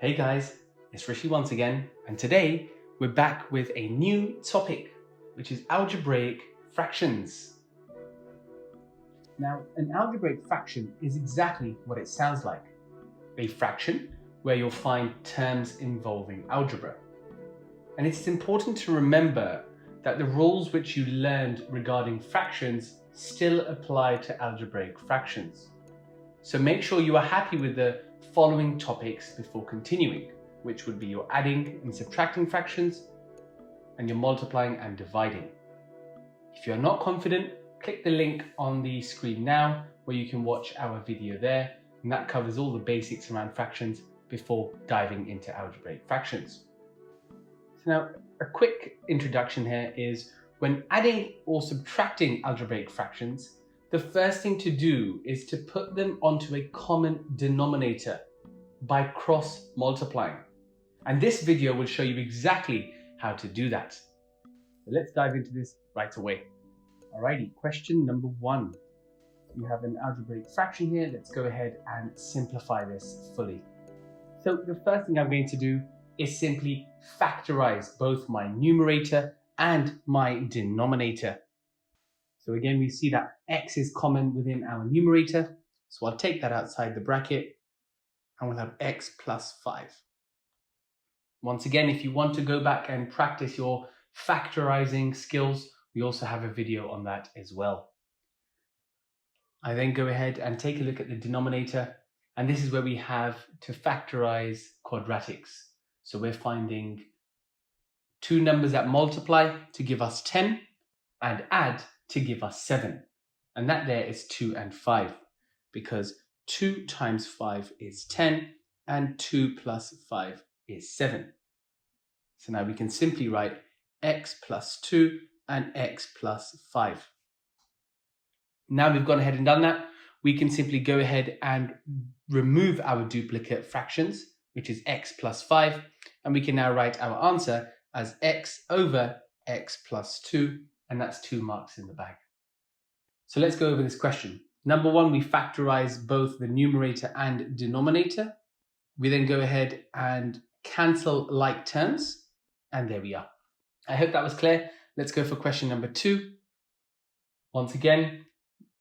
Hey guys, it's Rishi once again, and today we're back with a new topic, which is algebraic fractions. Now, an algebraic fraction is exactly what it sounds like. A fraction where you'll find terms involving algebra. And it's important to remember that the rules which you learned regarding fractions still apply to algebraic fractions. So make sure you are happy with the following topics before continuing, which would be your adding and subtracting fractions and your multiplying and dividing. If you're not confident, click the link on the screen now where you can watch our video there, and that covers all the basics around fractions before diving into algebraic fractions. So now, a quick introduction here is when adding or subtracting algebraic fractions, the first thing to do is to put them onto a common denominator by cross multiplying. And this video will show you exactly how to do that. So let's dive into this right away. Alrighty, question number 1. You have an algebraic fraction here. Let's go ahead and simplify this fully. So the first thing I'm going to do is simply factorize both my numerator and my denominator. So again, we see that x is common within our numerator. So I'll take that outside the bracket and we'll have x plus 5. Once again, if you want to go back and practice your factorizing skills, we also have a video on that as well. I then go ahead and take a look at the denominator, and this is where we have to factorize quadratics. So we're finding two numbers that multiply to give us 10 and add to give us 7. And that there is 2 and 5, because 2 times 5 is 10 and 2 plus 5 is 7. So now we can simply write x plus 2 and x plus 5. Now we've gone ahead and done that, we can simply go ahead and remove our duplicate fractions, which is x plus 5, and we can now write our answer as x over x plus 2, and that's 2 marks in the bag. So let's go over this question. Number 1, we factorize both the numerator and denominator. We then go ahead and cancel like terms, and there we are. I hope that was clear. Let's go for question number 2. Once again,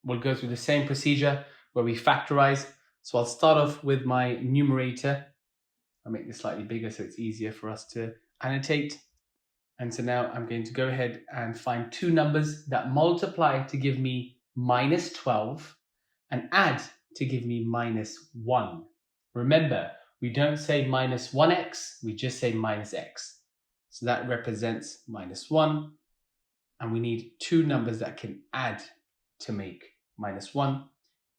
we'll go through the same procedure where we factorize. So I'll start off with my numerator. I'll make this slightly bigger so it's easier for us to annotate. And so now I'm going to go ahead and find two numbers that multiply to give me minus 12 and add to give me minus 1. Remember, we don't say minus 1x, we just say minus x. So that represents minus 1. And we need two numbers that can add to make minus 1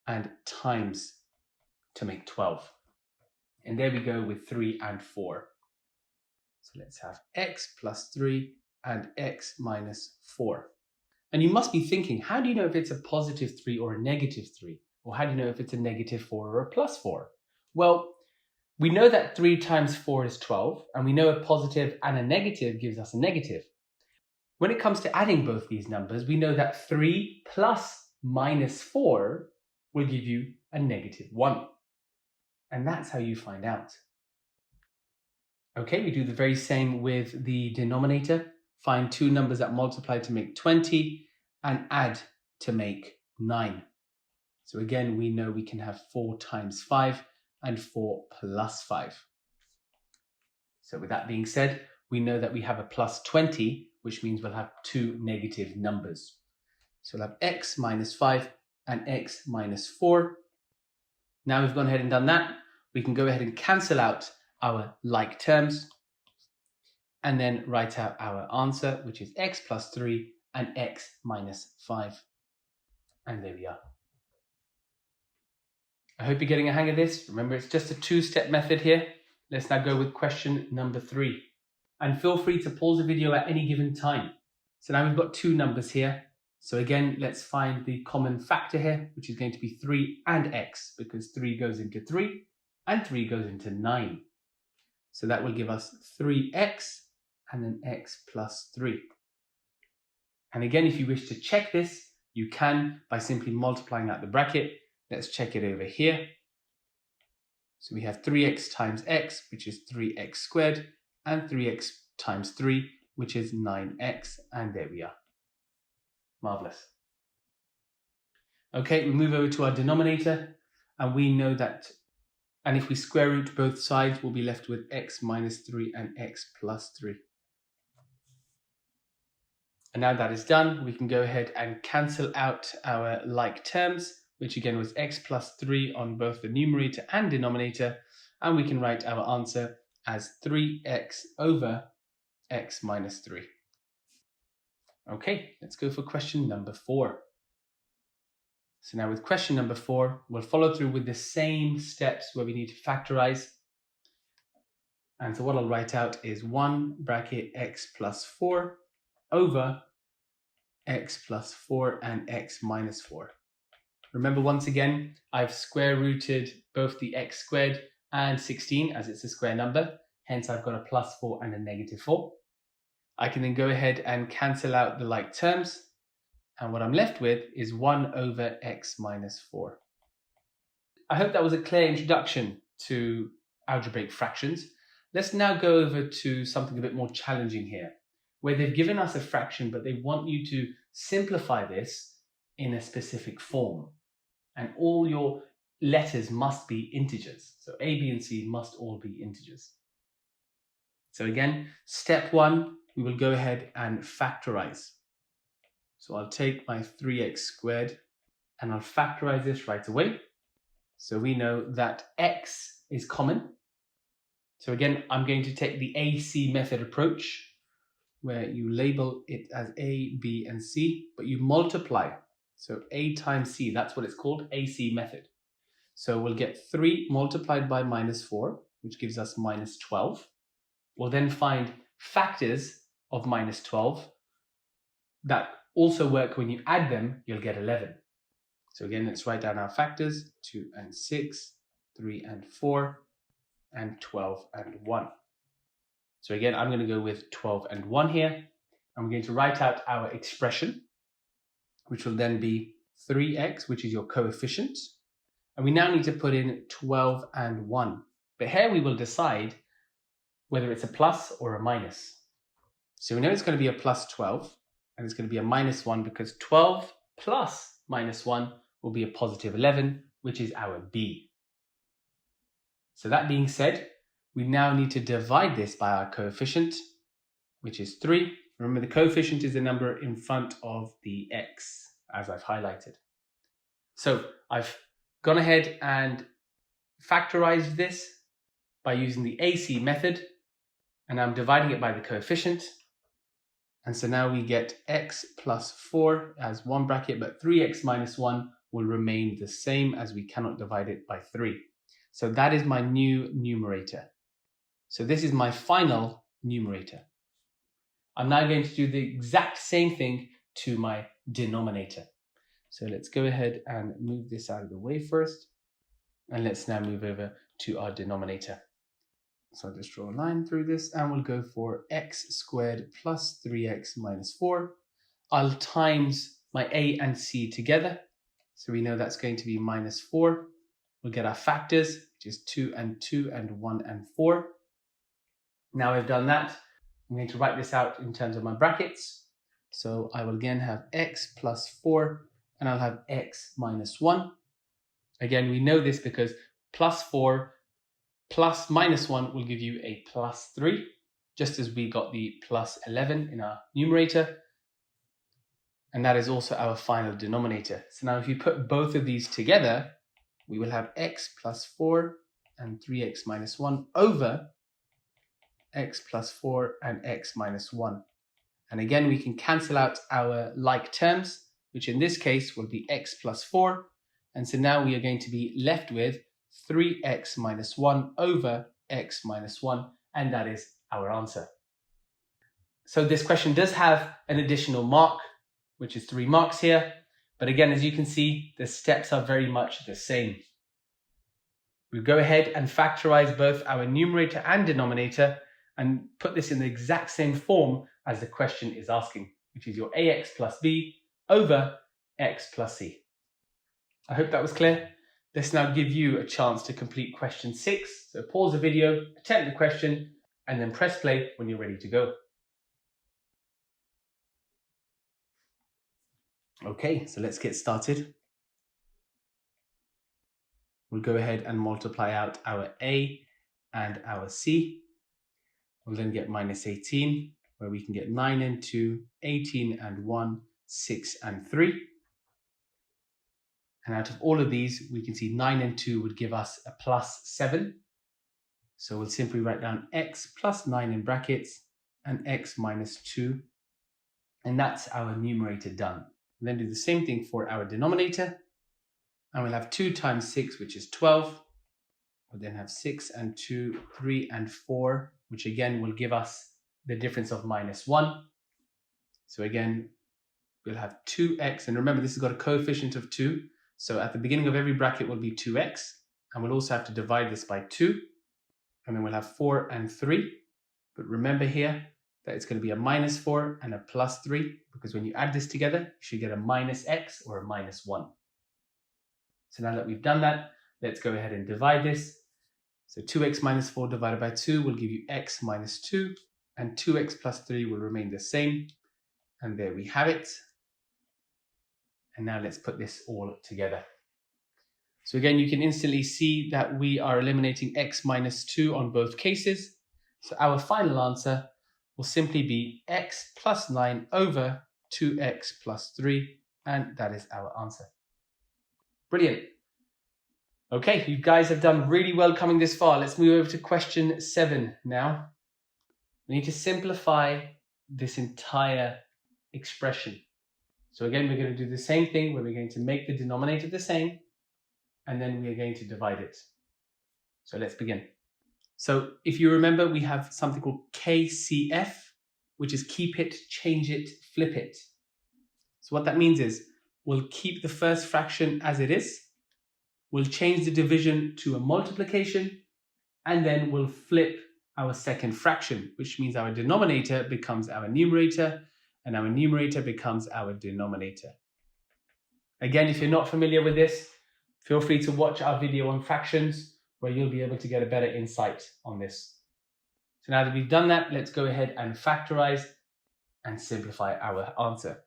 and times to make 12. And there we go with 3 and 4. So let's have x plus 3 and x minus 4. And you must be thinking, how do you know if it's a positive 3 or a negative 3? Or how do you know if it's a negative 4 or a plus 4? Well, we know that 3 times 4 is 12, and we know a positive and a negative gives us a negative. When it comes to adding both these numbers, we know that 3 plus minus 4 will give you a negative 1. And that's how you find out. Okay, we do the very same with the denominator. Find two numbers that multiply to make 20 and add to make 9. So again, we know we can have 4 times 5 and 4 plus 5. So with that being said, we know that we have a plus 20, which means we'll have two negative numbers. So we'll have x minus 5 and x minus 4. Now we've gone ahead and done that, we can go ahead and cancel out our like terms and then write out our answer, which is x plus 3 and x minus 5. And there we are. I hope you're getting a hang of this. Remember, it's just a two-step method here. Let's now go with question number 3. And feel free to pause the video at any given time. So now we've got two numbers here. So again, let's find the common factor here, which is going to be 3 and x, because 3 goes into 3 and 3 goes into 9. So that will give us 3x and then x plus 3. And again, if you wish to check this, you can by simply multiplying out the bracket. Let's check it over here. So we have 3x times x, which is 3x squared, and 3x times 3, which is 9x, and there we are. Marvelous. Okay, we move over to our denominator, and we know that, and if we square root both sides, we'll be left with x minus 3 and x plus 3. And now that is done, we can go ahead and cancel out our like terms, which again was x plus 3 on both the numerator and denominator, and we can write our answer as 3x over x minus 3. Okay, let's go for question number 4. So now with question number 4, we'll follow through with the same steps where we need to factorize. And so what I'll write out is 1 bracket x plus 4 over x plus 4 and x minus 4. Remember, once again, I've square rooted both the x squared and 16 as it's a square number. Hence, I've got a plus 4 and a negative 4. I can then go ahead and cancel out the like terms. And what I'm left with is 1 over x minus 4. I hope that was a clear introduction to algebraic fractions. Let's now go over to something a bit more challenging here, where they've given us a fraction, but they want you to simplify this in a specific form. And all your letters must be integers. So A, B, and C must all be integers. So again, step 1, we will go ahead and factorize. So I'll take my 3x squared and I'll factorize this right away. So we know that x is common. So again, I'm going to take the AC method approach, where you label it as A, B, and C, but you multiply. So A times C, that's what it's called, AC method. So we'll get 3 multiplied by minus 4, which gives us minus 12. We'll then find factors of minus 12 that also work when you add them, you'll get 11. So again, let's write down our factors, 2 and 6, 3 and 4, and 12 and 1. So again, I'm going to go with 12 and 1 here. I'm going to write out our expression, which will then be 3x, which is your coefficient. And we now need to put in 12 and 1. But here we will decide whether it's a plus or a minus. So we know it's going to be a plus 12, and it's going to be a minus 1 because 12 plus minus 1 will be a positive 11, which is our B. So that being said, we now need to divide this by our coefficient, which is 3. Remember, the coefficient is the number in front of the x, as I've highlighted. So I've gone ahead and factorized this by using the AC method, and I'm dividing it by the coefficient. And so now we get x plus 4 as one bracket, but 3x minus 1 will remain the same as we cannot divide it by 3. So that is my new numerator. So this is my final numerator. I'm now going to do the exact same thing to my denominator. So let's go ahead and move this out of the way first. And let's now move over to our denominator. So I'll just draw a line through this and we'll go for x squared plus 3x minus 4. I'll times my a and c together. So we know that's going to be minus 4. We'll get our factors, which is 2 and 2 and 1 and 4. Now I've done that, I'm going to write this out in terms of my brackets. So I will again have x plus 4 and I'll have x minus 1. Again, we know this because plus 4 plus minus 1 will give you a plus 3, just as we got the plus 11 in our numerator. And that is also our final denominator. So now if you put both of these together, we will have x plus 4 and 3x minus 1 over x plus 4 and x minus 1. And again, we can cancel out our like terms, which in this case will be x plus 4. And so now we are going to be left with 3x minus 1 over x minus 1, and that is our answer. So this question does have an additional mark, which is 3 marks here. But again, as you can see, the steps are very much the same. We go ahead and factorize both our numerator and denominator and put this in the exact same form as the question is asking, which is your ax plus b over x plus c. I hope that was clear. let's now give you a chance to complete question 6. So pause the video, attempt the question, and then press play when you're ready to go. Okay, so let's get started. We'll go ahead and multiply out our A and our C. We'll then get minus 18, where we can get 9 and 2, 18 and 1, 6 and 3. And out of all of these, we can see 9 and 2 would give us a plus 7. So we'll simply write down x plus 9 in brackets and x minus 2. And that's our numerator done. We'll then do the same thing for our denominator. And we'll have 2 times 6, which is 12. We'll then have 6 and 2, 3 and 4, which again will give us the difference of minus 1. So again, we'll have 2x. And remember, this has got a coefficient of 2. So at the beginning of every bracket will be 2x. And we'll also have to divide this by 2. And then we'll have 4 and 3. But remember here that it's going to be a minus 4 and a plus 3. Because when you add this together, you should get a minus x or a minus 1. So now that we've done that, let's go ahead and divide this. So 2x minus 4 divided by 2 will give you x minus 2. And 2x plus 3 will remain the same. And there we have it. And now let's put this all together. So again, you can instantly see that we are eliminating x minus 2 on both cases. So our final answer will simply be x plus 9 over 2x plus 3. And that is our answer. Brilliant. Okay, you guys have done really well coming this far. Let's move over to question 7 now. We need to simplify this entire expression. So again, we're going to do the same thing where we're going to make the denominator the same, and then we are going to divide it. So let's begin. So if you remember, we have something called KCF, which is keep it, change it, flip it. So what that means is we'll keep the first fraction as it is, we'll change the division to a multiplication, and then we'll flip our second fraction, which means our denominator becomes our numerator, and our numerator becomes our denominator. Again, if you're not familiar with this, feel free to watch our video on fractions, where you'll be able to get a better insight on this. So now that we've done that, let's go ahead and factorize and simplify our answer.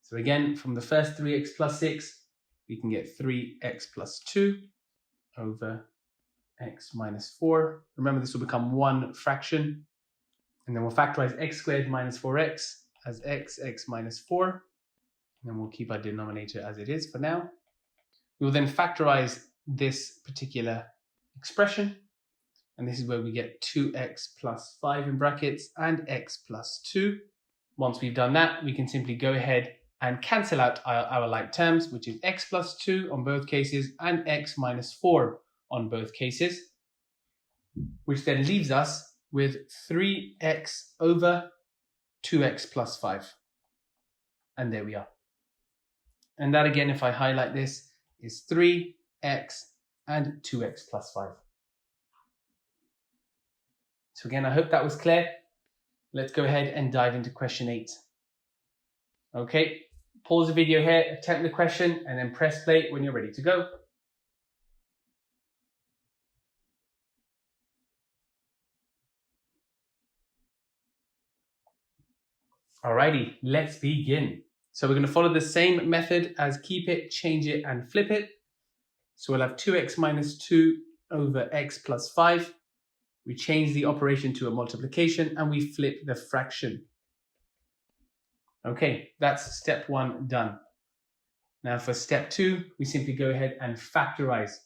So again, from the first 3x plus 6, we can get 3x plus 2 over x minus 4. Remember, this will become one fraction. And then we'll factorize x squared minus 4x as x minus 4. And then we'll keep our denominator as it is for now. We will then factorize this particular expression. And this is where we get 2x plus 5 in brackets and x plus 2. Once we've done that, we can simply go ahead and cancel out our like terms, which is x plus 2 on both cases and x minus 4 on both cases, which then leaves us with 3x over 2x plus 5. And there we are. And that again, if I highlight this, is 3x and 2x plus 5. So again, I hope that was clear. Let's go ahead and dive into question 8. Okay, pause the video here, attempt the question, and then press play when you're ready to go. Alrighty, let's begin. So we're going to follow the same method as keep it, change it, and flip it. So we'll have 2x minus 2 over x plus 5. We change the operation to a multiplication, and we flip the fraction. Okay, that's step 1 done. Now for step 2, we simply go ahead and factorize.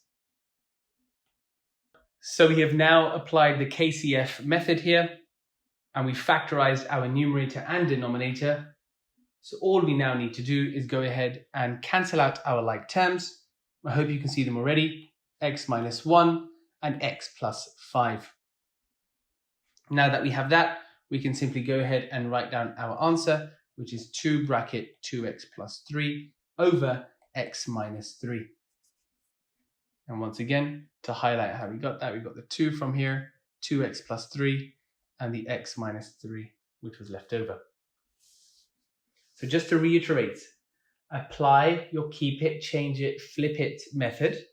So we have now applied the KCF method here, and we factorized our numerator and denominator. So all we now need to do is go ahead and cancel out our like terms. I hope you can see them already. X minus 1 and x plus 5. Now that we have that, we can simply go ahead and write down our answer, which is 2 bracket 2x plus 3 over x minus 3. And once again, to highlight how we got that, we got the 2 from here, 2x plus 3, and the x minus 3, which was left over. So just to reiterate, apply your keep it, change it, flip it method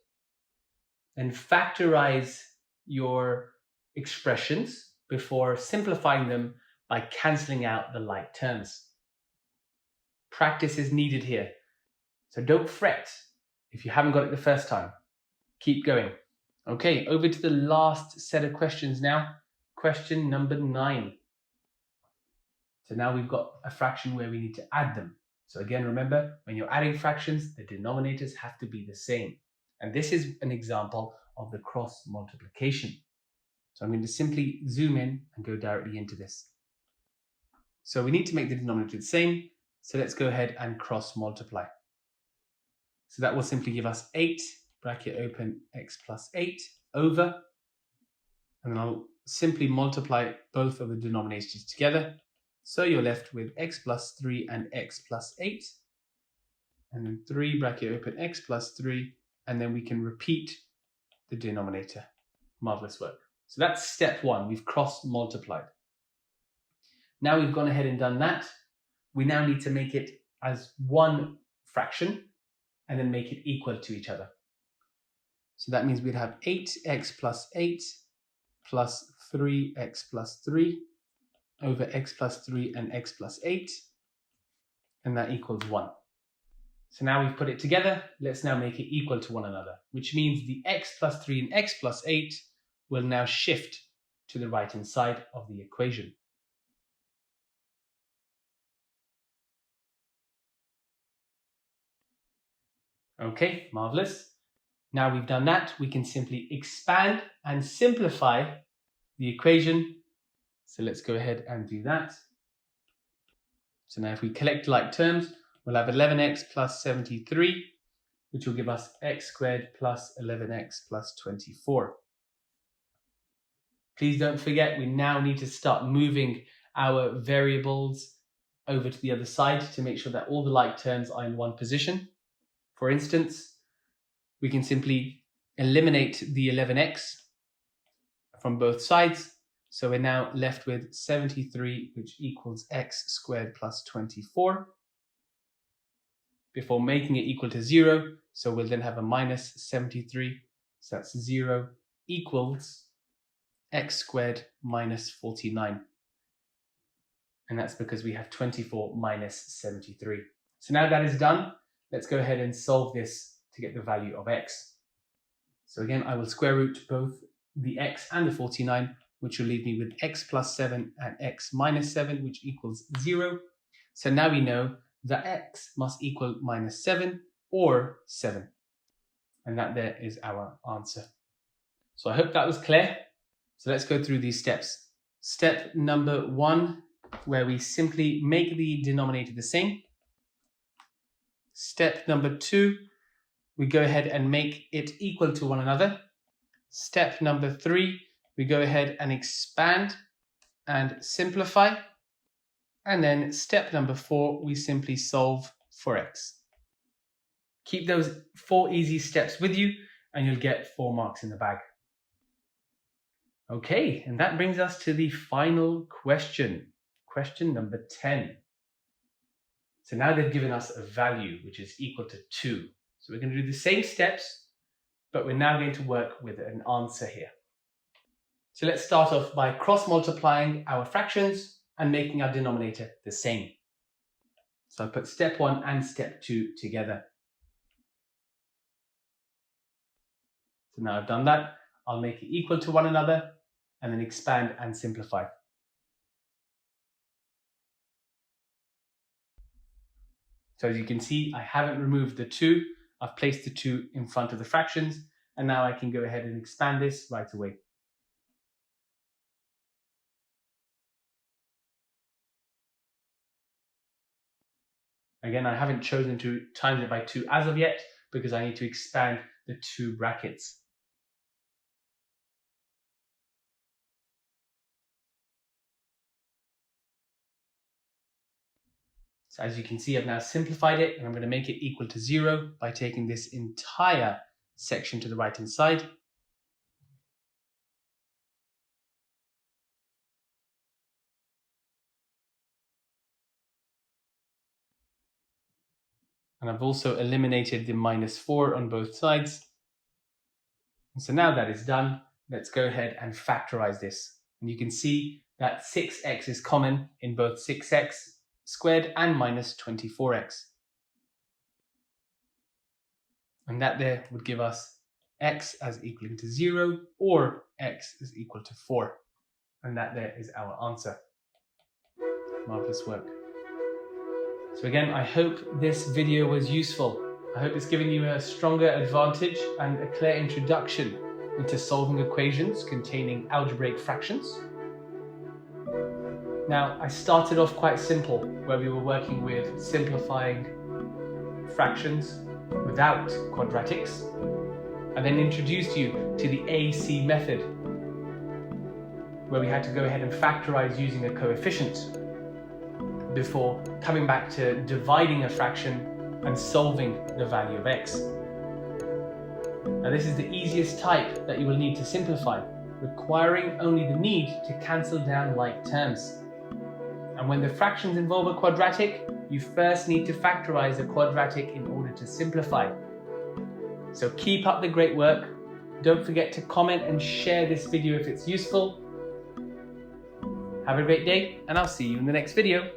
and factorize your expressions before simplifying them by cancelling out the like terms. Practice is needed here, so don't fret if you haven't got it the first time. Keep going. Okay, over to the last set of questions now. Question number 9. So now we've got a fraction where we need to add them. So again, remember, when you're adding fractions, the denominators have to be the same. And this is an example of the cross multiplication. So I'm going to simply zoom in and go directly into this. So we need to make the denominator the same. So let's go ahead and cross multiply. So that will simply give us 8, bracket open, x plus 8 over, and then I'll simply multiply both of the denominators together. So you're left with x plus 3 and x plus 8, and then 3, bracket open, x plus 3, and then we can repeat the denominator. Marvelous work. So that's step 1, we've cross multiplied. Now we've gone ahead and done that. We now need to make it as one fraction and then make it equal to each other. So that means we'd have 8x plus 8 plus 3x plus 3 over x plus 3 and x plus 8, and that equals 1. So now we've put it together, let's now make it equal to one another, which means the x plus 3 and x plus 8 will now shift to the right-hand side of the equation. Okay, marvelous. Now we've done that, we can simply expand and simplify the equation. So let's go ahead and do that. So now if we collect like terms, we'll have 11x plus 73, which will give us x squared plus 11x plus 24. Please don't forget, we now need to start moving our variables over to the other side to make sure that all the like terms are in one position. For instance, we can simply eliminate the 11x from both sides. So we're now left with 73, which equals x squared plus 24, before making it equal to 0. So we'll then have a minus 73. So that's 0 equals x squared minus 49. And that's because we have 24 minus 73. So now that is done, let's go ahead and solve this to get the value of x. So again, I will square root both the x and the 49, which will leave me with x plus 7 and x minus 7, which equals 0. So now we know that x must equal minus 7 or 7. And that there is our answer. So I hope that was clear. So let's go through these steps. Step number 1, where we simply make the denominator the same. Step number 2, we go ahead and make it equal to one another. Step number 3, we go ahead and expand and simplify. And then step number 4, we simply solve for x. Keep those 4 easy steps with you and you'll get 4 marks in the bag. Okay, and that brings us to the final question. Question number 10. So now they've given us a value which is equal to 2. So we're going to do the same steps, but we're now going to work with an answer here. So let's start off by cross-multiplying our fractions and making our denominator the same. So I put step 1 and step 2 together. So now I've done that, I'll make it equal to one another and then expand and simplify. So as you can see, I haven't removed the 2. I've placed the 2 in front of the fractions, and now I can go ahead and expand this right away. Again, I haven't chosen to times it by 2 as of yet, because I need to expand the 2 brackets. So as you can see, I've now simplified it, and I'm going to make it equal to 0 by taking this entire section to the right-hand side. And I've also eliminated the minus 4 on both sides. And so now that is done, let's go ahead and factorize this. And you can see that 6x is common in both 6x squared and minus 24x. And that there would give us x as equaling to 0 or x is equal to 4. And that there is our answer. Marvelous work. So again, I hope this video was useful. I hope it's given you a stronger advantage and a clear introduction into solving equations containing algebraic fractions. Now, I started off quite simple, where we were working with simplifying fractions without quadratics, and then introduced you to the AC method, where we had to go ahead and factorize using a coefficient before coming back to dividing a fraction and solving the value of x. Now this is the easiest type that you will need to simplify, requiring only the need to cancel down like terms. And when the fractions involve a quadratic, you first need to factorize a quadratic in order to simplify. So keep up the great work. Don't forget to comment and share this video if it's useful. Have a great day, and I'll see you in the next video.